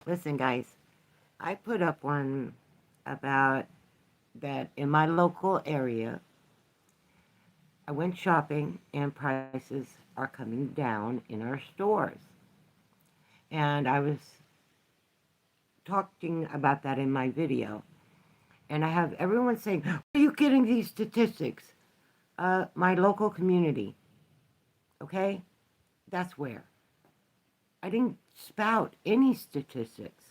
Listen, guys, I put up one about that in my local area. I went shopping and prices are coming down in our stores. And I was talking about that in my video. And I have everyone saying, where are you getting these statistics? My local community. Okay? That's where. I didn't spout any statistics.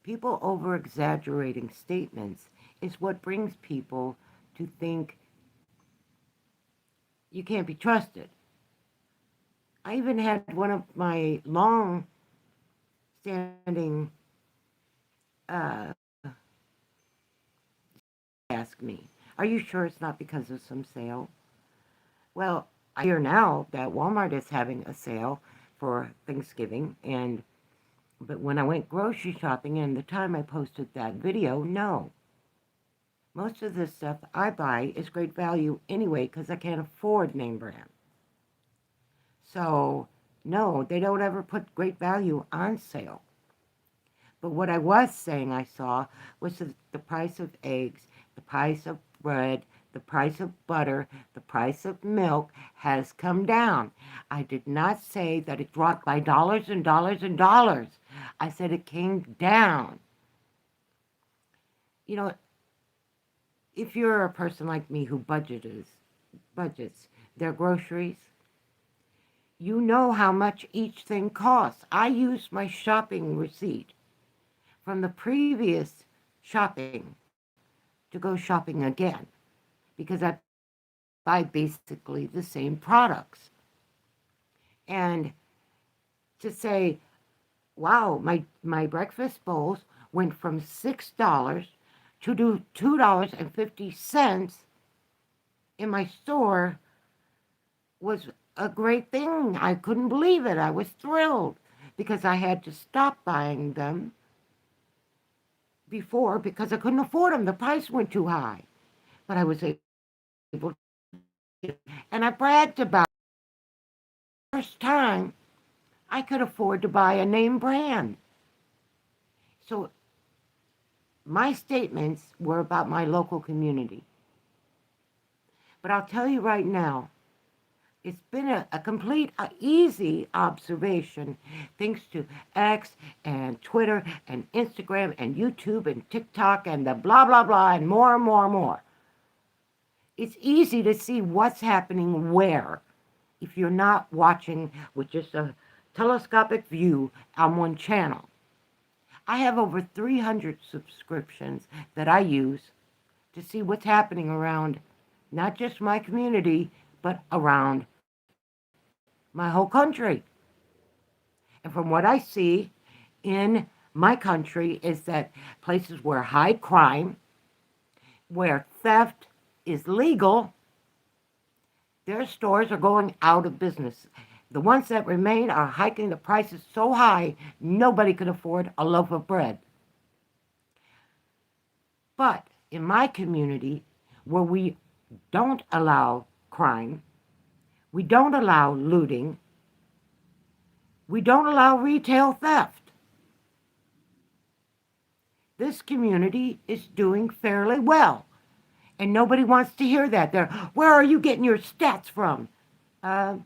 People over exaggerating statements is what brings people to think you can't be trusted. I even had one of my long standing uh, ask me, are you sure it's not because of some sale? Well, I hear now that Walmart is having a sale for Thanksgiving, and but when I went grocery shopping and the time I posted that video, no. Most of the stuff I buy is great value anyway because I can't afford name brand. So, no, they don't ever put great value on sale. But what I was saying I saw was that the price of eggs, the price of bread, the price of butter, the price of milk has come down. I did not say that it dropped by dollars and dollars and dollars. I said it came down. You know, if you're a person like me who budgets their groceries, you know how much each thing costs. I use my shopping receipt from the previous shopping to go shopping again because I buy basically the same products. And to say, wow, my breakfast bowls went from $6 to do $2.50 in my store was a great thing. I couldn't believe it. I was thrilled because I had to stop buying them before because I couldn't afford them. The price went too high. But I was able to, and I bragged about it. First time I could afford to buy a name brand. So my statements were about my local community. But I'll tell you right now, it's been a complete easy observation thanks to X and Twitter and Instagram and YouTube and TikTok and the blah, blah, blah and more and more and more. It's easy to see what's happening where if you're not watching with just a telescopic view on one channel. I have over 300 subscriptions that I use to see what's happening around not just my community, but around my whole country. And from what I see in my country is that places where high crime, where theft is legal, their stores are going out of business. The ones that remain are hiking the prices so high, nobody can afford a loaf of bread. But in my community, where we don't allow crime, we don't allow looting, we don't allow retail theft, this community is doing fairly well. And nobody wants to hear that. Where are you getting your stats from? Uh,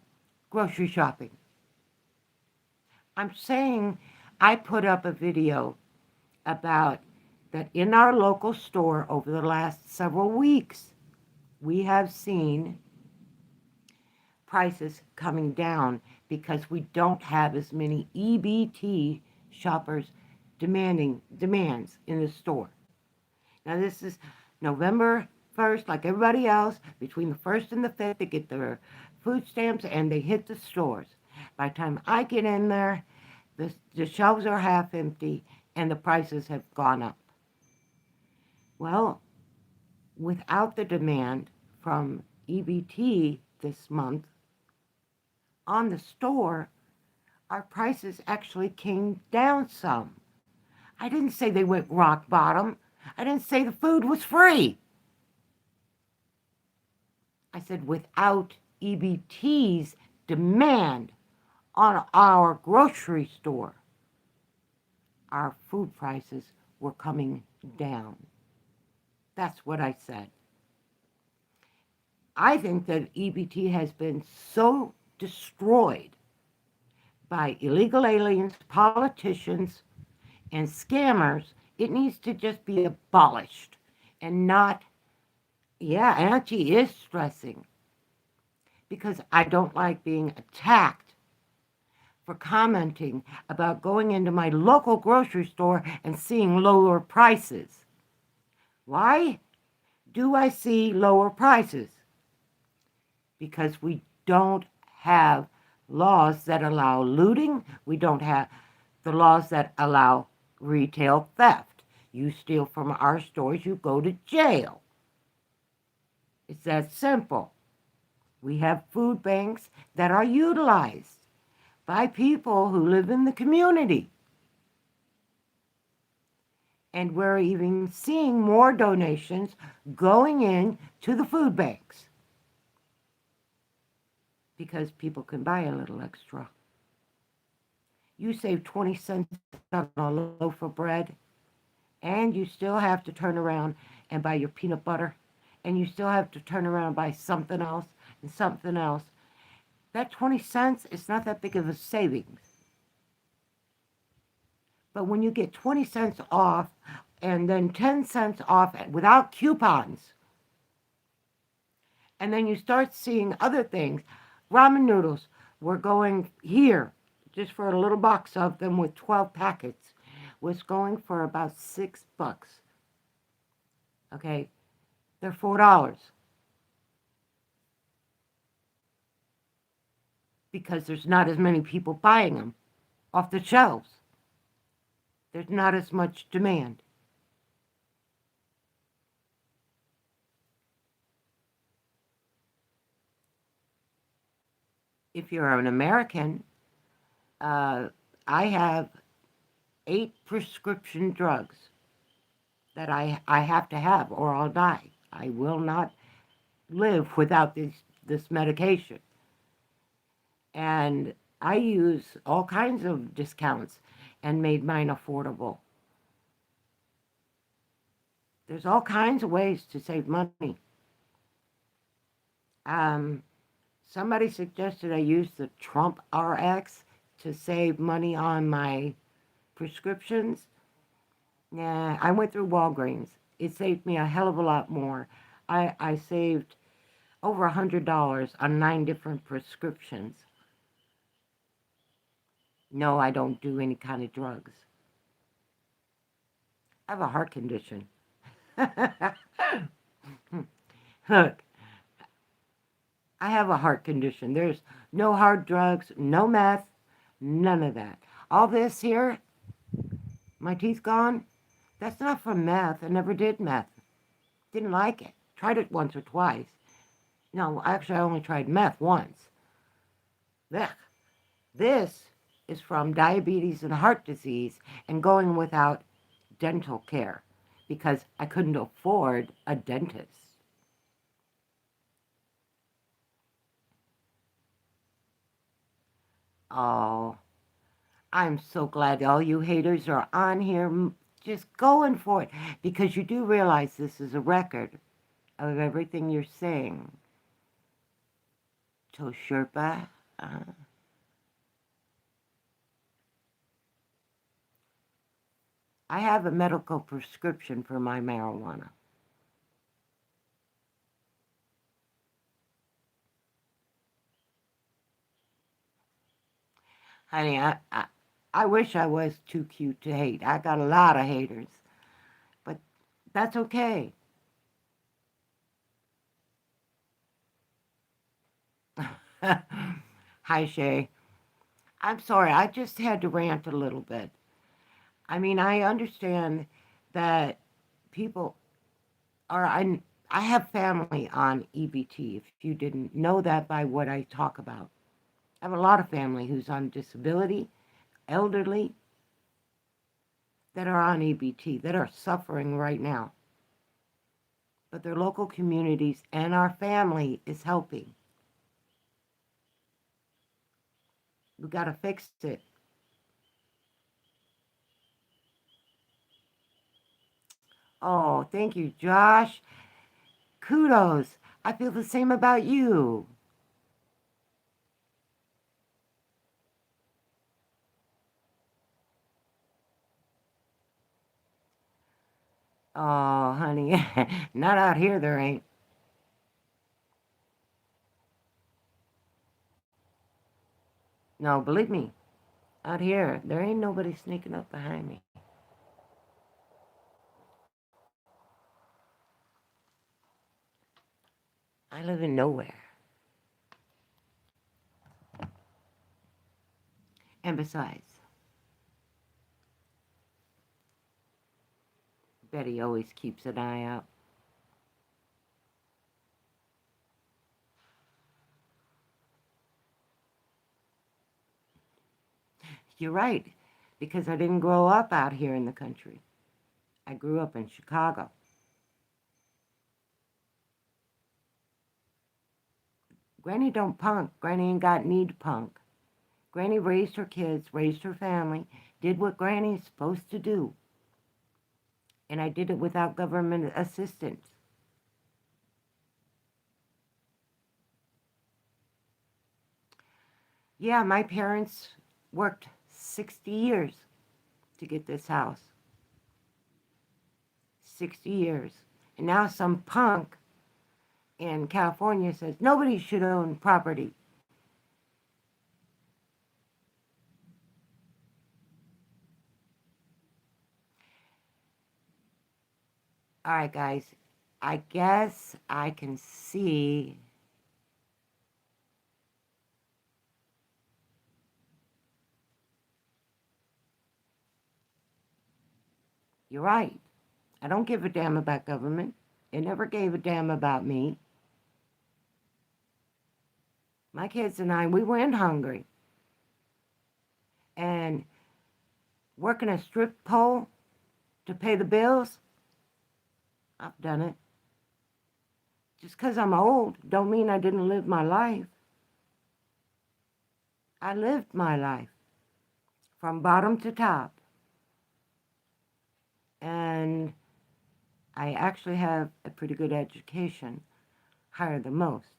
Grocery shopping. I'm saying I put up a video about that in our local store over the last several weeks, we have seen prices coming down because we don't have as many EBT shoppers demands in the store. Now this is November 1st, like everybody else, between the 1st and the 5th, they get their food stamps and they hit the stores. By the time I get in there, the shelves are half empty and the prices have gone up. Well, without the demand from EBT this month on the store, our prices actually came down some. I didn't say they went rock bottom. I didn't say the food was free. I said without EBT's demand on our grocery store, our food prices were coming down. That's what I said. I think that EBT has been so destroyed by illegal aliens, politicians, and scammers, it needs to just be abolished and not, yeah, Auntie is stressing because I don't like being attacked for commenting about going into my local grocery store and seeing lower prices. Why do I see lower prices? Because we don't have laws that allow looting. We don't have the laws that allow retail theft. You steal from our stores, you go to jail. It's that simple. We have food banks that are utilized by people who live in the community. And we're even seeing more donations going in to the food banks because people can buy a little extra. You save 20 cents on a loaf of bread, and you still have to turn around and buy your peanut butter, and you still have to turn around and buy something else and something else. That 20 cents is not that big of a savings. But when you get 20 cents off and then 10 cents off without coupons, and then you start seeing other things, ramen noodles were going here just for a little box of them with 12 packets was going for about $6. Okay, they're $4 because there's not as many people buying them off the shelves. There's not as much demand. If you're an American, uh, I have 8 prescription drugs that I have to have or I'll die. I will not live without this medication. And I use all kinds of discounts and made mine affordable. There's all kinds of ways to save money. Um, Somebody suggested I use the Trump RX to save money on my prescriptions. Nah, I went through Walgreens. It saved me a hell of a lot more. I saved over $100 on 9 different prescriptions. No, I don't do any kind of drugs. I have a heart condition. Look, I have a heart condition. There's no hard drugs, no meth, none of that. All this here, my teeth gone, that's not from meth. I never did meth. Didn't like it. Tried it once or twice. No, actually, I only tried meth once. Ugh. This is from diabetes and heart disease and going without dental care because I couldn't afford a dentist. Oh, I'm so glad all you haters are on here just going for it because you do realize this is a record of everything you're saying. Tosherpa. Uh, I have a medical prescription for my marijuana. Honey, I wish I was too cute to hate. I got a lot of haters, but that's okay. Hi, Shay. I'm sorry, I just had to rant a little bit. I mean, I understand that people are, I have family on EBT, if you didn't know that by what I talk about. I have a lot of family who's on disability, elderly, that are on EBT, that are suffering right now. But their local communities and our family is helping. We got to fix it. Oh, thank you, Josh. Kudos. I feel the same about you. Oh, honey, not out here, there ain't. No, believe me, out here, there ain't nobody sneaking up behind me. I live in nowhere. And besides, Betty always keeps an eye out. You're right, because I didn't grow up out here in the country. I grew up in Chicago. Granny don't punk. Granny ain't got need punk. Granny raised her kids, raised her family, did what Granny's supposed to do. And I did it without government assistance. Yeah, my parents worked 60 years to get this house. 60 years. And now some punk in California says nobody should own property. All right, guys. I guess I can see. You're right. I don't give a damn about government. It never gave a damn about me. My kids and I, we went hungry. And working a strip pole to pay the bills, I've done it. Just 'cause I'm old don't mean I didn't live my life. I lived my life from bottom to top. And I actually have a pretty good education, higher than most,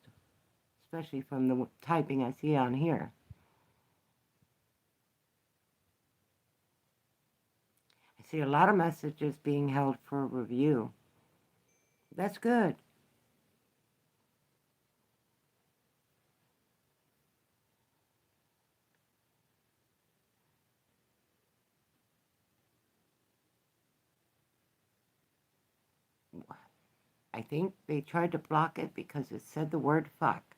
especially from the typing I see on here. I see a lot of messages being held for review. That's good. I think they tried to block it because it said the word fuck.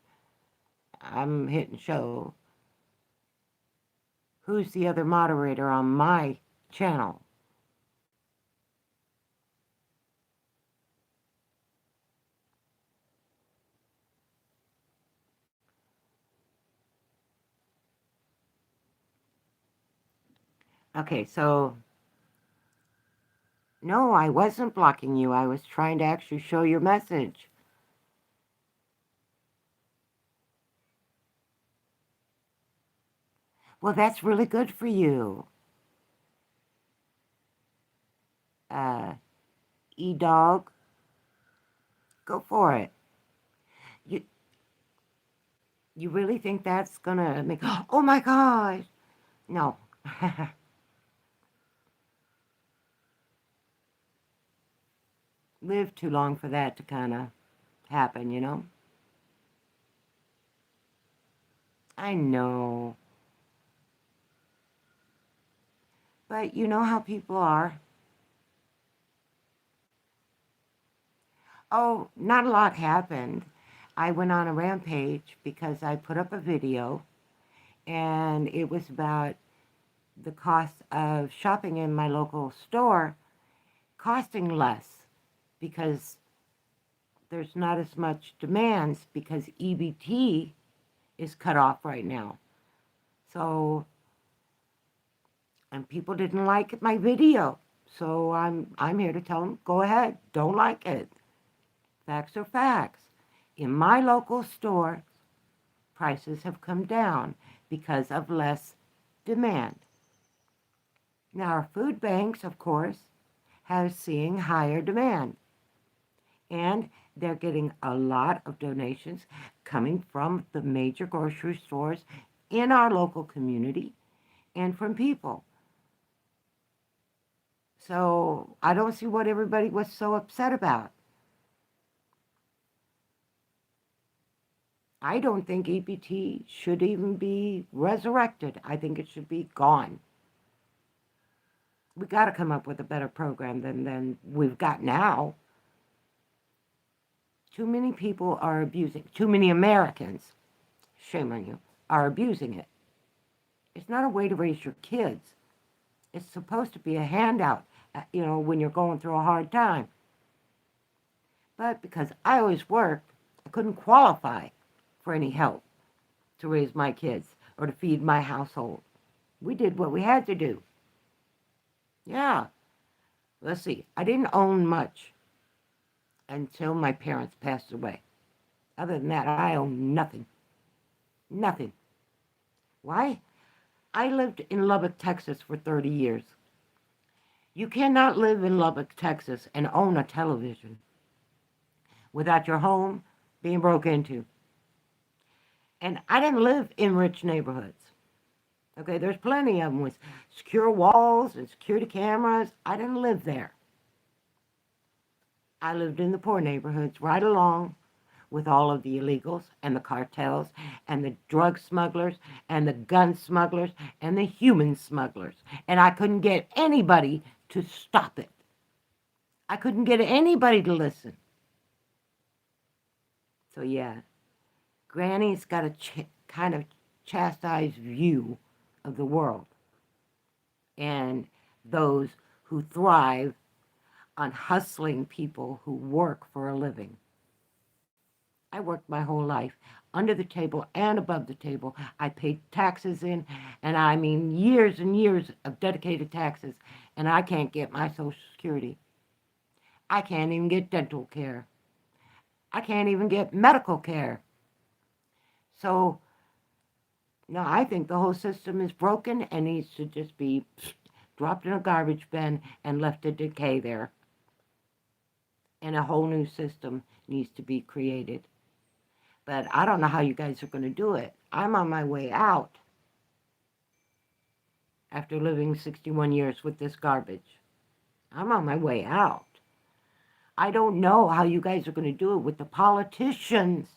I'm hitting show. Who's the other moderator on my channel? Okay, so no, I wasn't blocking you. I was trying to actually show your message. Well, that's really good for you. Uh, E-Dog, go for it. You, you really think that's gonna make, oh my gosh. No. Lived too long for that to kind of happen, you know? I know. But you know how people are. Oh, not a lot happened. I went on a rampage because I put up a video and it was about the cost of shopping in my local store costing less because there's not as much demands because EBT is cut off right now. So, and people didn't like my video. So I'm here to tell them, go ahead, don't like it. Facts are facts. In my local store, prices have come down because of less demand. Now, our food banks, of course, has seeing higher demand. And they're getting a lot of donations coming from the major grocery stores in our local community and from people. So I don't see what everybody was so upset about. I don't think EBT should even be resurrected. I think it should be gone. We got to come up with a better program than we've got now. Too many people are abusing. Too many Americans, shame on you, are abusing it. It's not a way to raise your kids. It's supposed to be a handout, when you're going through a hard time. But because I always worked, I couldn't qualify for any help to raise my kids or to feed my household. We did what we had to do. Yeah. Let's see. I didn't own much until my parents passed away. Other than that, I own nothing. Nothing. Why? I lived in Lubbock, Texas for 30 years. You cannot live in Lubbock, Texas and own a television without your home being broke into. And I didn't live in rich neighborhoods. Okay, there's plenty of them with secure walls and security cameras. I didn't live there. I lived in the poor neighborhoods right along with all of the illegals and the cartels and the drug smugglers and the gun smugglers and the human smugglers. And I couldn't get anybody to stop it. I couldn't get anybody to listen. So yeah, Granny's got a kind of chastised view of the world and those who thrive on hustling people who work for a living. I worked my whole life under the table and above the table. I paid taxes in, and I mean years and years of dedicated taxes, and I can't get my Social Security. I can't even get dental care. I can't even get medical care. So, no, I think the whole system is broken and needs to just be dropped in a garbage bin and left to decay there. And a whole new system needs to be created. But I don't know how you guys are going to do it. I'm on my way out after living 61 years with this garbage. I'm on my way out. I don't know how you guys are going to do it with the politicians,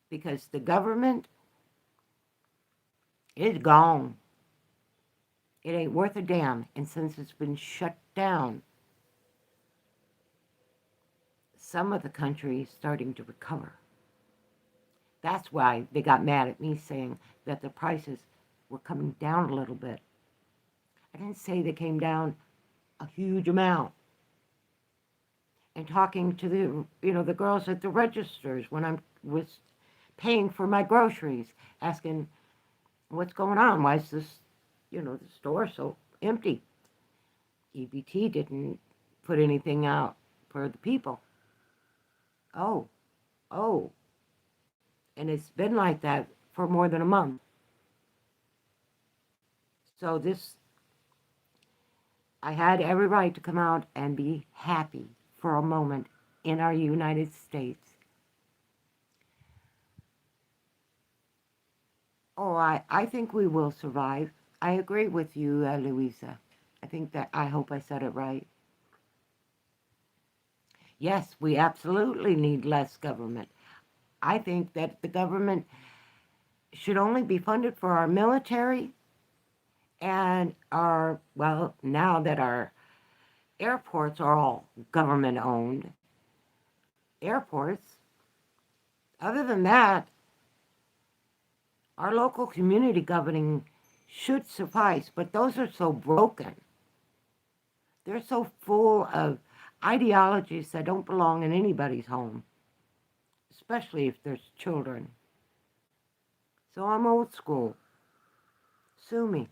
because the government is gone. It ain't worth a damn. And since it's been shut down, some of the country is starting to recover. That's why they got mad at me saying that the prices were coming down a little bit. I didn't say they came down a huge amount. And talking to the girls at the registers when I was paying for my groceries, asking, what's going on? Why is this, the store so empty? EBT didn't put anything out for the people. Oh. And it's been like that for more than a month. So I had every right to come out and be happy for a moment in our United States. Oh, I think we will survive. I agree with you, Louisa. I hope I said it right. Yes, we absolutely need less government. I think that the government should only be funded for our military and now that our airports are all government-owned airports. Other than that, our local community governing should suffice, but those are so broken. They're so full of ideologies that don't belong in anybody's home, especially if there's children. So I'm old school. Sue me.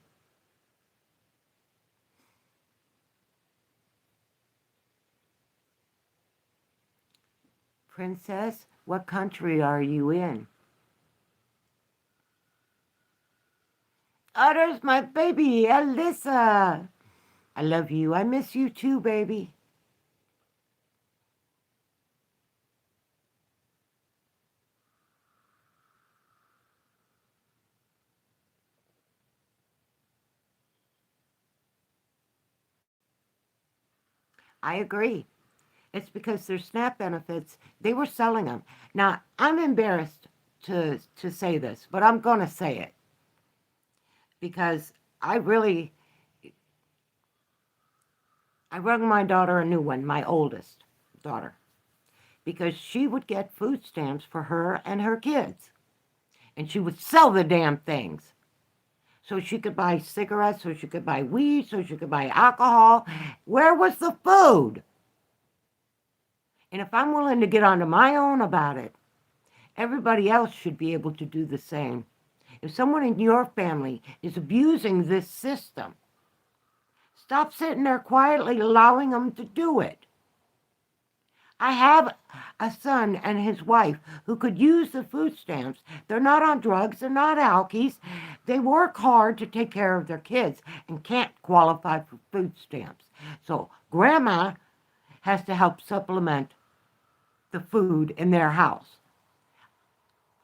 Princess, what country are you in? Oh, there's my baby, Alyssa. I love you. I miss you too, baby. I agree. It's because their SNAP benefits, they were selling them. Now, I'm embarrassed to say this, but I'm going to say it because I really, I rung my daughter a new one, my oldest daughter, because she would get food stamps for her and her kids. And she would sell the damn things. So she could buy cigarettes, so she could buy weed, so she could buy alcohol. Where was the food? And if I'm willing to get onto my own about it, everybody else should be able to do the same. If someone in your family is abusing this system, stop sitting there quietly allowing them to do it. I have a son and his wife who could use the food stamps. They're not on drugs, they're not alkies. They work hard to take care of their kids and can't qualify for food stamps. So grandma has to help supplement the food in their house.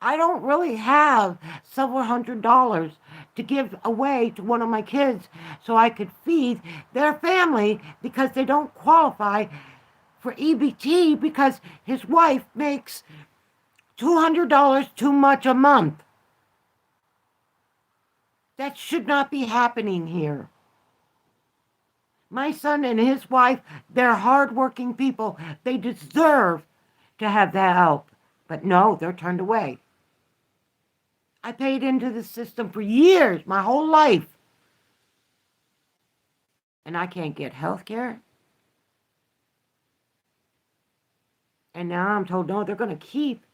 I don't really have several $100s to give away to one of my kids so I could feed their family because they don't qualify for EBT because his wife makes $200 too much a month. That should not be happening here. My son and his wife, they're hardworking people. They deserve to have that help. But no, they're turned away. I paid into the system for years, my whole life. And I can't get health care. And now I'm told, no, they're going to keep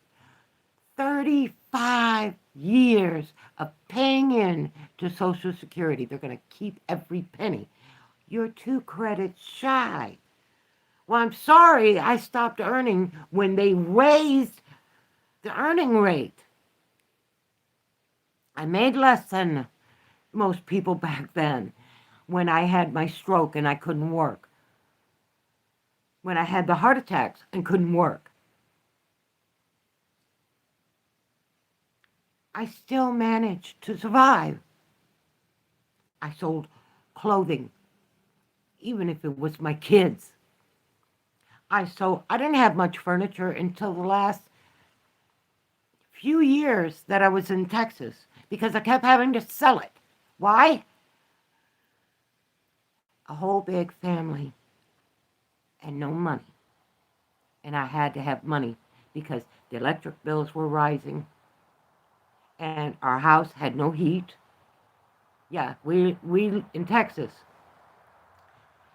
35 years of paying in to Social Security. They're going to keep every penny. You're 2 credits shy. Well, I'm sorry I stopped earning when they raised the earning rate. I made less than most people back then when I had my stroke and I couldn't work. When I had the heart attacks and couldn't work. I still managed to survive. I sold clothing, even if it was my kids. I didn't have much furniture until the last few years that I was in Texas because I kept having to sell it. Why? A whole big family and no money. And I had to have money because the electric bills were rising and our house had no heat. Yeah, we in Texas.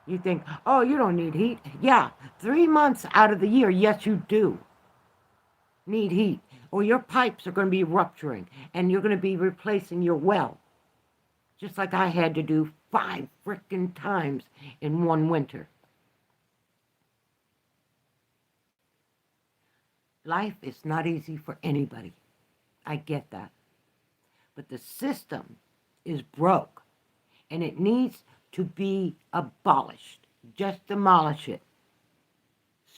You think, oh, you don't need heat. Yeah, 3 months out of the year, yes, you do need heat. Or your pipes are going to be rupturing and you're going to be replacing your well. Just like I had to do 5 frickin' times in one winter. Life is not easy for anybody. I get that. But the system is broke and it needs to be abolished. Just demolish it.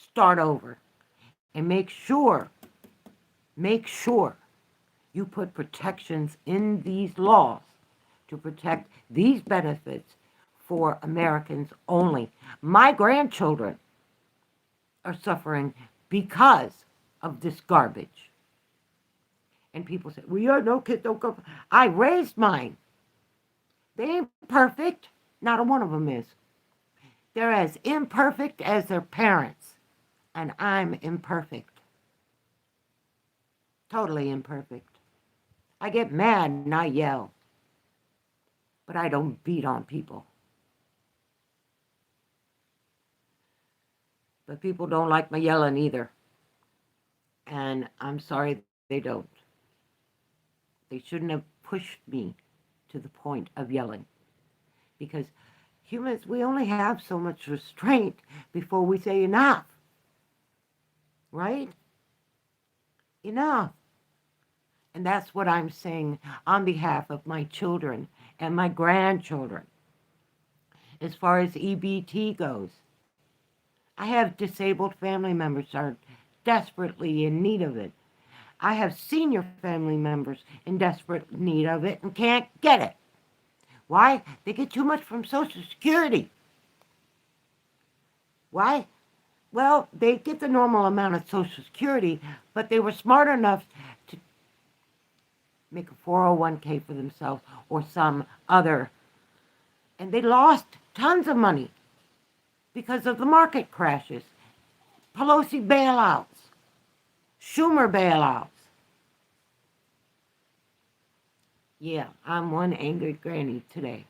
Start over. And make sure you put protections in these laws to protect these benefits for Americans only. My grandchildren are suffering because of this garbage. And people say, well, you're no kid, don't go. I raised mine. They ain't perfect. Not a one of them is. They're as imperfect as their parents. And I'm imperfect. Totally imperfect. I get mad and I yell. But I don't beat on people. But people don't like my yelling either. And I'm sorry they don't. They shouldn't have pushed me to the point of yelling. Because humans, we only have so much restraint before we say enough. Right? Enough. And that's what I'm saying on behalf of my children and my grandchildren. as far as EBT goes. I have disabled family members that are desperately in need of it. I have senior family members in desperate need of it and can't get it. Why? They get too much from Social Security. Why? Well, they get the normal amount of Social Security, but they were smart enough to make a 401k for themselves or some other. And they lost tons of money because of the market crashes, Pelosi bailouts, Schumer bailouts. Yeah, I'm one angry granny today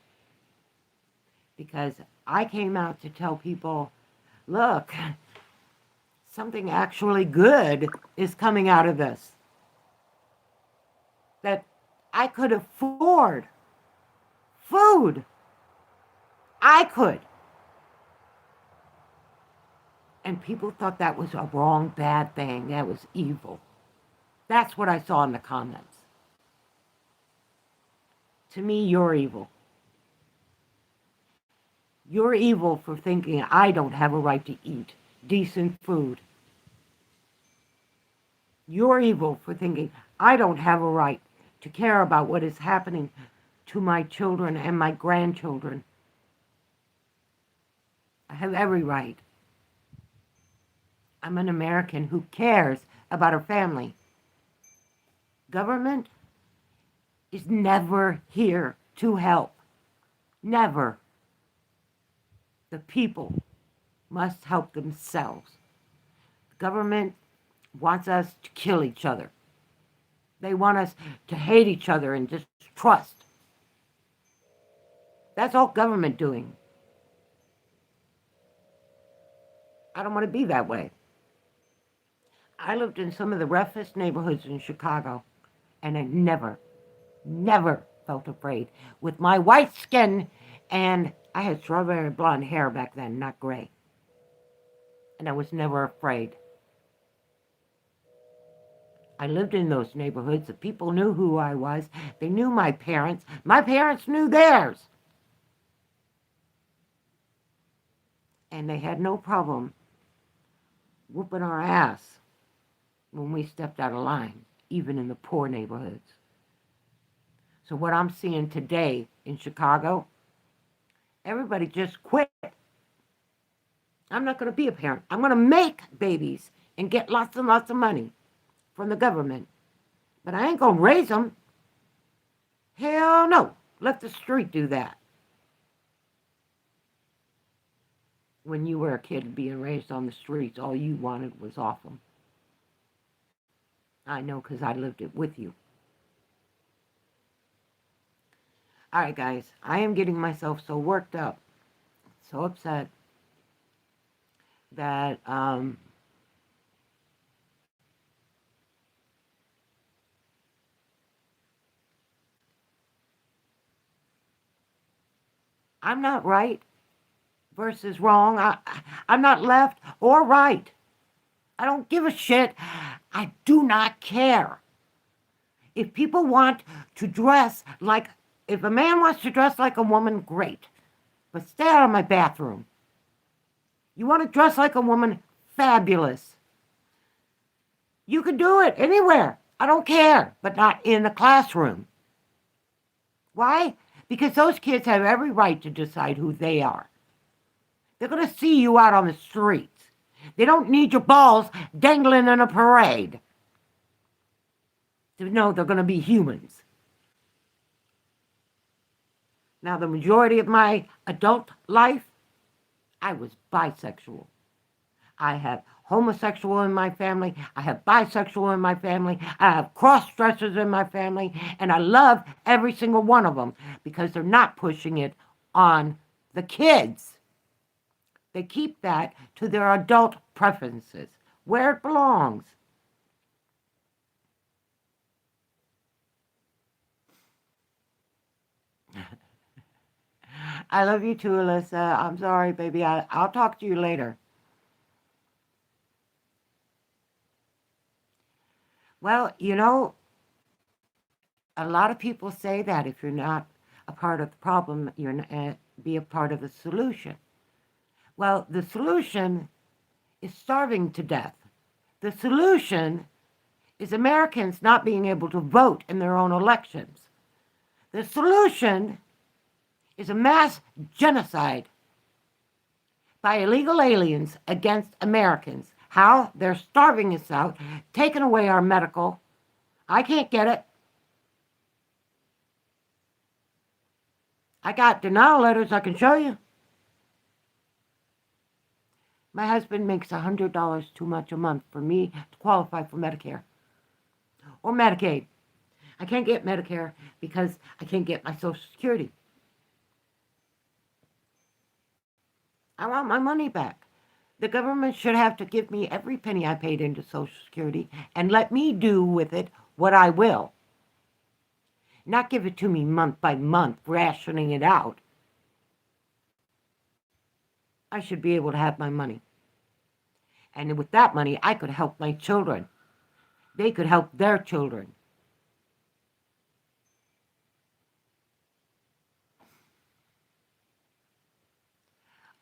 because I came out to tell people, look, something actually good is coming out of this. That I could afford food. I could. And people thought that was a wrong, bad thing. That was evil. That's what I saw in the comments. To me, you're evil. You're evil for thinking I don't have a right to eat decent food. You're evil for thinking I don't have a right to care about what is happening to my children and my grandchildren. I have every right. I'm an American who cares about her family. Government is never here to help. Never. The people must help themselves. The government wants us to kill each other. They want us to hate each other and distrust. That's all government doing. I don't want to be that way. I lived in some of the roughest neighborhoods in Chicago, and I never felt afraid. With my white skin, and I had strawberry blonde hair back then, not gray. And I was never afraid. I lived in those neighborhoods. The people knew who I was. They knew my parents. My parents knew theirs. And they had no problem whooping our ass when we stepped out of line, even in the poor neighborhoods. So what I'm seeing today in Chicago, everybody just quit. I'm not going to be a parent. I'm going to make babies and get lots and lots of money from the government. But I ain't going to raise them. Hell no. Let the street do that. When you were a kid being raised on the streets, all you wanted was off them. I know because I lived it with you. All right, guys. I am getting myself so worked up, so upset that I'm not right versus wrong. I'm not left or right. I don't give a shit. I do not care. If people want to dress like, if a man wants to dress like a woman, great. But stay out of my bathroom. You want to dress like a woman? Fabulous. You can do it anywhere. I don't care, but not in the classroom. Why? Because those kids have every right to decide who they are. They're going to see you out on the streets. They don't need your balls dangling in a parade to know they're going to be humans. Now, the majority of my adult life, I was bisexual. I have homosexual in my family. I have bisexual in my family. I have cross-dressers in my family. And I love every single one of them because they're not pushing it on the kids. They keep that to their adult preferences, where it belongs. I love you too, Alyssa. I'm sorry, baby. I'll talk to you later. Well, a lot of people say that if you're not a part of the problem, you're not, be a part of the solution. Well, the solution is starving to death. The solution is Americans not being able to vote in their own elections. The solution is a mass genocide by illegal aliens against Americans. How? They're starving us out, taking away our medical. I can't get it. I got denial letters I can show you. My husband makes $100 too much a month for me to qualify for Medicare or Medicaid. I can't get Medicare because I can't get my Social Security. I want my money back. The government should have to give me every penny I paid into Social Security and let me do with it what I will. Not give it to me month by month, rationing it out. I should be able to have my money. And with that money, I could help my children. They could help their children.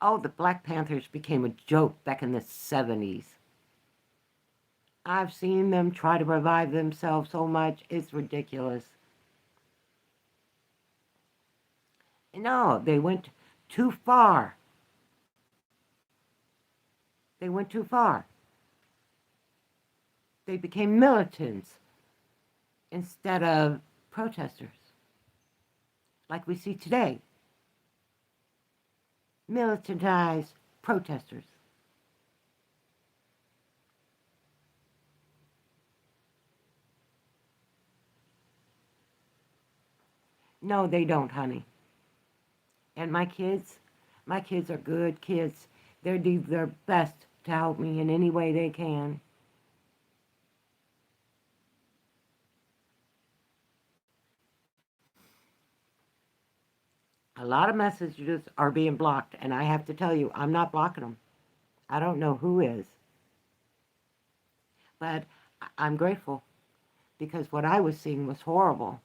Oh, the Black Panthers became a joke back in the 70s. I've seen them try to revive themselves so much, it's ridiculous. No, they went too far. They went too far. They became militants instead of protesters, like we see today. Militantized protesters. No, they don't, honey. And my kids are good kids. They do their best to help me in any way they can. A lot of messages are being blocked, and I have to tell you, I'm not blocking them. I don't know who is. But I'm grateful because what I was seeing was horrible.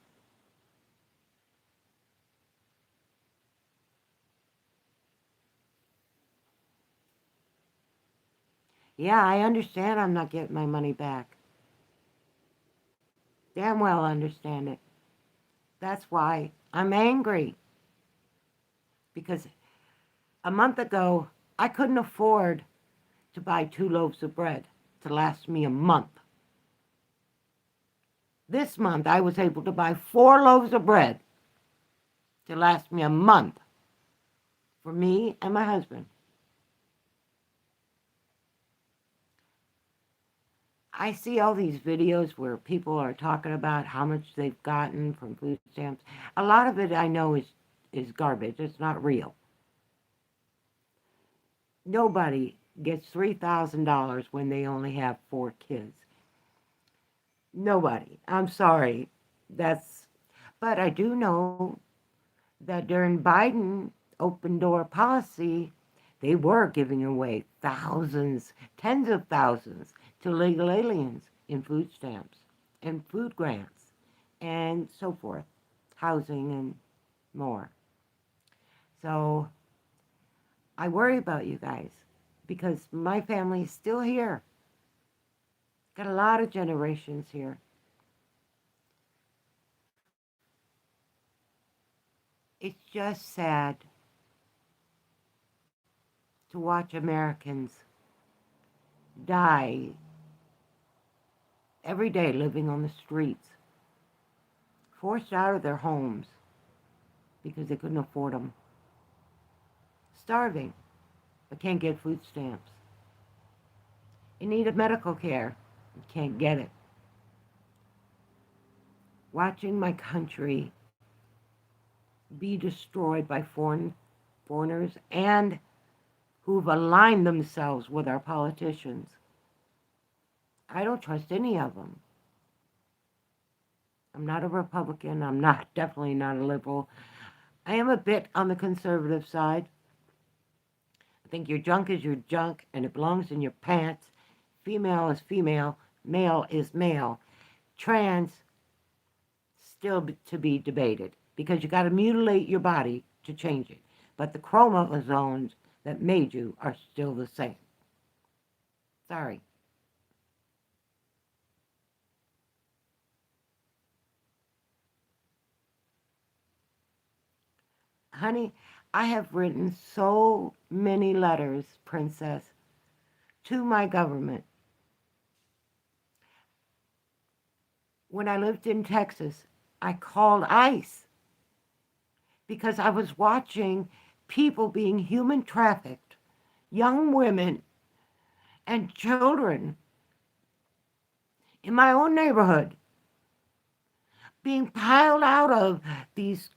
Yeah, I understand I'm not getting my money back. Damn well understand it. That's why I'm angry. Because a month ago, I couldn't afford to buy 2 loaves of bread to last me a month. This month, I was able to buy 4 loaves of bread to last me a month for me and my husband. I see all these videos where people are talking about how much they've gotten from food stamps. A lot of it I know is garbage. It's not real. Nobody gets $3,000 when they only have 4 kids. Nobody. I'm sorry. But I do know that during Biden open door policy, they were giving away thousands, tens of thousands to legal aliens in food stamps and food grants and so forth, housing and more. So I worry about you guys because my family is still here. Got a lot of generations here. It's just sad to watch Americans die every day living on the streets, forced out of their homes because they couldn't afford them, starving but can't get food stamps. You need medical care, you can't get it. Watching my country be destroyed by foreigners and who've aligned themselves with our politicians. I don't trust any of them. I'm not a Republican. I'm definitely not a liberal. I am a bit on the conservative side. I think your junk is your junk and it belongs in your pants. Female is female. Male is male. Trans, still to be debated because you got to mutilate your body to change it. but the chromosomes that made you are still the same. Sorry. Honey, I have written so many letters, Princess, to my government. When I lived in Texas, I called ICE because I was watching people being human trafficked, young women and children in my own neighborhood, being piled out of these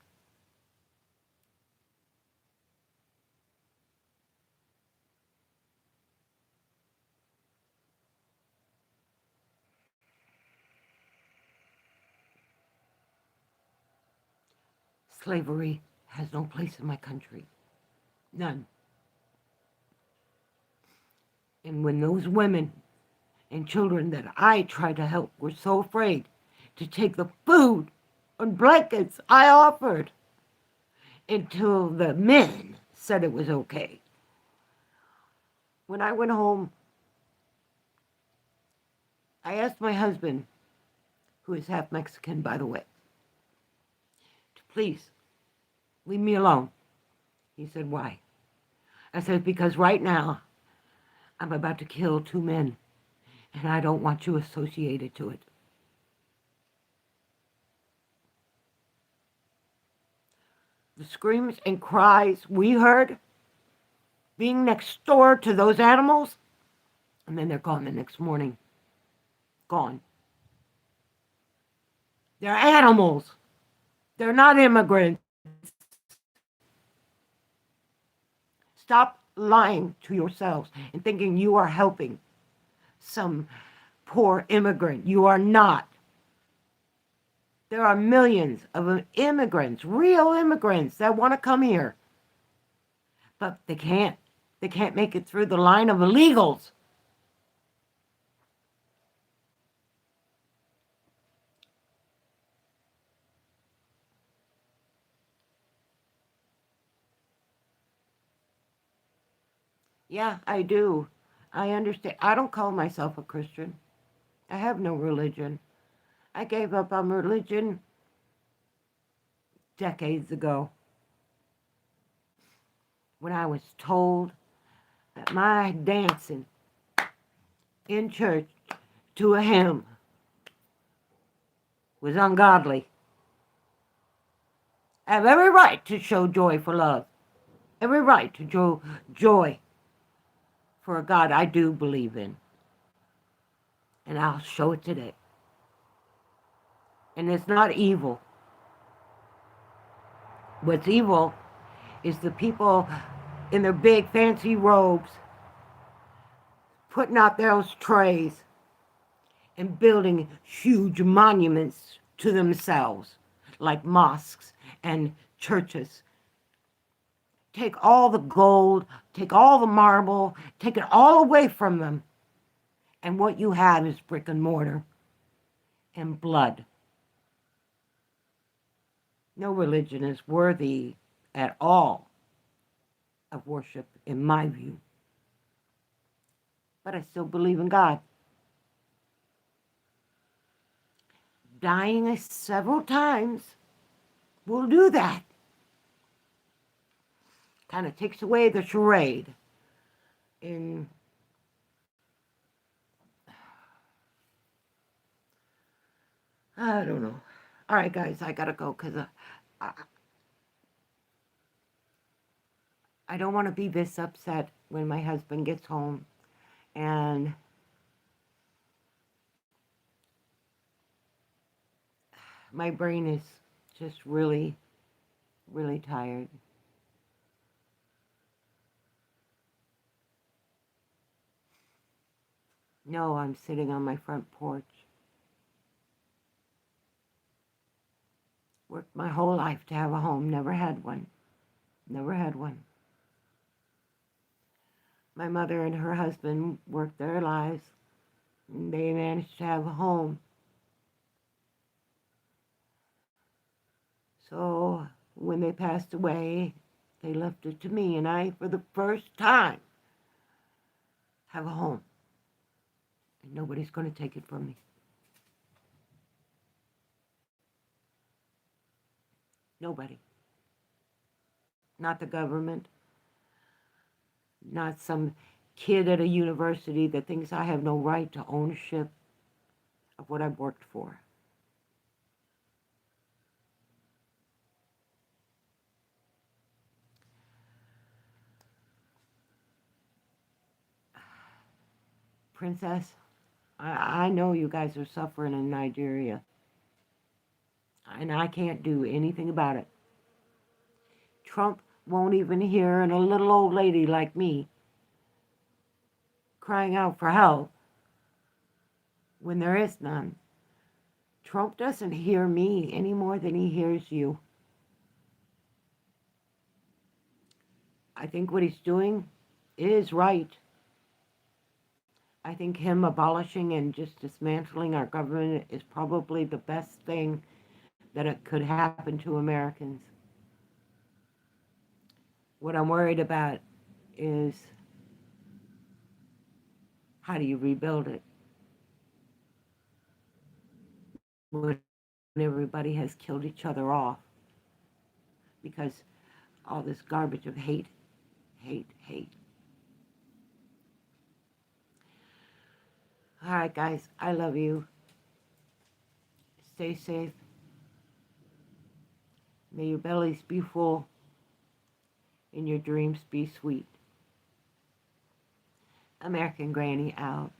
slavery has no place in my country. None. And when those women and children that I tried to help were so afraid to take the food and blankets I offered until the men said it was okay. When I went home, I asked my husband, who is half Mexican, by the way, to please leave me alone. He said, why? I said, because right now I'm about to kill 2 men, and I don't want you associated to it. The screams and cries we heard being next door to those animals, and then they're gone the next morning. Gone. They're animals. They're not immigrants. Stop lying to yourselves and thinking you are helping some poor immigrant. You are not. There are millions of immigrants, real immigrants, that want to come here. But they can't. They can't make it through the line of illegals. Yeah, I do. I understand. I don't call myself a Christian. I have no religion. I gave up on religion decades ago when I was told that my dancing in church to a hymn was ungodly. I have every right to show joy for love, every right to show joy for a God I do believe in. And I'll show it today. And it's not evil. What's evil is the people in their big fancy robes putting out those trays and building huge monuments to themselves, like mosques and churches. Take all the gold, take all the marble, take it all away from them. And what you have is brick and mortar and blood. No religion is worthy at all of worship, in my view. But I still believe in God. Dying several times will do that. Kind of takes away the charade. In I don't know. All right, guys, I gotta go because I don't want to be this upset when my husband gets home and my brain is just really, really tired. No, I'm sitting on my front porch. Worked my whole life to have a home, never had one. Never had one. My mother and her husband worked their lives, and they managed to have a home. So when they passed away, They left it to me, and I, for the first time, have a home. And nobody's going to take it from me. Nobody. Not the government. Not some kid at a university that thinks I have no right to ownership of what I've worked for. Princess, I know you guys are suffering in Nigeria, and I can't do anything about it. Trump won't even hear, and a little old lady like me crying out for help when there is none. Trump doesn't hear me any more than he hears you. I think what he's doing is right. I think him abolishing and just dismantling our government is probably the best thing that it could happen to Americans. What I'm worried about is how do you rebuild it when everybody has killed each other off because all this garbage of hate, hate, hate. All right, guys, I love you. Stay safe. May your bellies be full and your dreams be sweet. American Granny out.